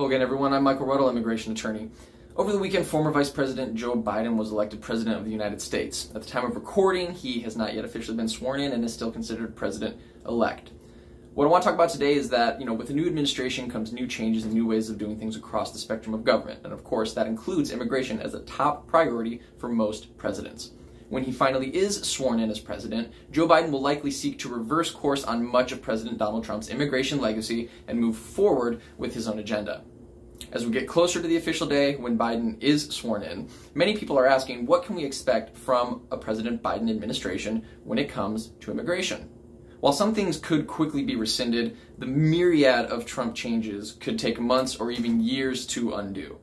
Hello again, everyone. I'm Michael Ruttle, immigration attorney. Over the weekend, former Vice President Joe Biden was elected President of the United States. At the time of recording, he has not yet officially been sworn in and is still considered President-elect. What I want to talk about today is that, with a new administration comes new changes and new ways of doing things across the spectrum of government. And of course, that includes immigration as a top priority for most presidents. When he finally is sworn in as president, Joe Biden will likely seek to reverse course on much of President Donald Trump's immigration legacy and move forward with his own agenda. As we get closer to the official day when Biden is sworn in, many people are asking, what can we expect from a President Biden administration when it comes to immigration? While some things could quickly be rescinded, the myriad of Trump changes could take months or even years to undo.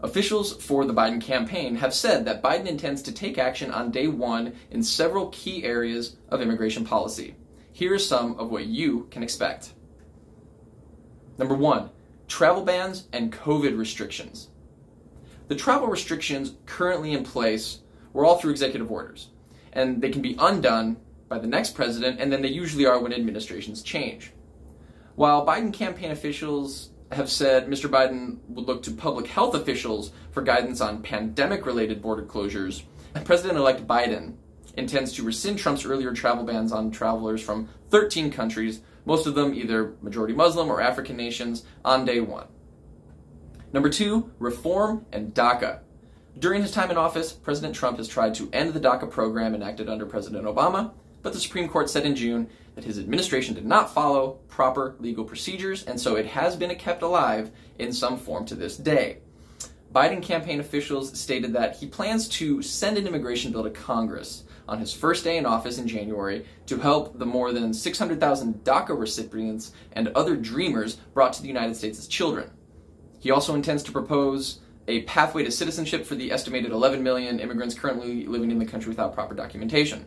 Officials for the Biden campaign have said that Biden intends to take action on day one in several key areas of immigration policy. Here are some of what you can expect. Number one, travel bans and COVID restrictions. The travel restrictions currently in place were all through executive orders, and they can be undone by the next president, and then they usually are when administrations change. While Biden campaign officials have said Mr. Biden would look to public health officials for guidance on pandemic-related border closures, President-elect Biden intends to rescind Trump's earlier travel bans on travelers from 13 countries, most of them either majority Muslim or African nations, on day one. Number two, reform and DACA. During his time in office, President Trump has tried to end the DACA program enacted under President Obama, but the Supreme Court said in June that his administration did not follow proper legal procedures, and so it has been kept alive in some form to this day. Biden campaign officials stated that he plans to send an immigration bill to Congress on his first day in office in January to help the more than 600,000 DACA recipients and other dreamers brought to the United States as children. He also intends to propose a pathway to citizenship for the estimated 11 million immigrants currently living in the country without proper documentation.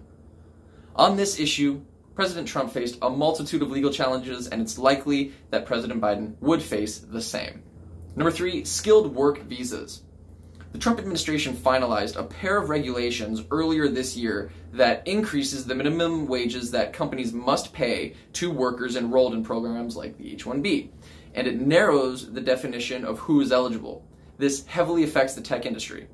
On this issue, President Trump faced a multitude of legal challenges, and it's likely that President Biden would face the same. Number three, skilled work visas. The Trump administration finalized a pair of regulations earlier this year that increases the minimum wages that companies must pay to workers enrolled in programs like the H-1B, and it narrows the definition of who is eligible. This heavily affects the tech industry.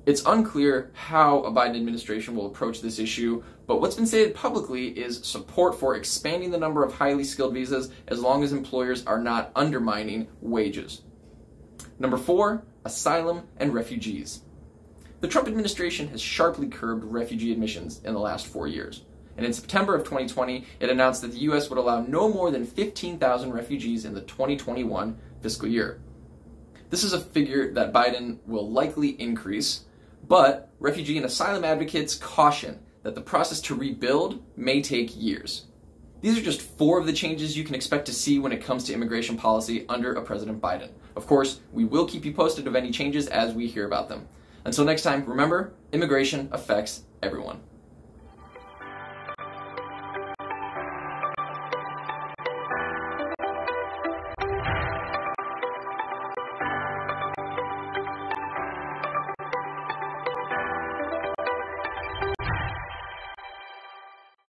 It's unclear how a Biden administration will approach this issue, but what's been stated publicly is support for expanding the number of highly skilled visas as long as employers are not undermining wages. Number four, asylum and refugees. The Trump administration has sharply curbed refugee admissions in the last 4 years. And in September of 2020, it announced that the U.S. would allow no more than 15,000 refugees in the 2021 fiscal year. This is a figure that Biden will likely increase, but refugee and asylum advocates caution that the process to rebuild may take years. These are just 4 of the changes you can expect to see when it comes to immigration policy under a President Biden. Of course, we will keep you posted of any changes as we hear about them. Until next time, remember, immigration affects everyone.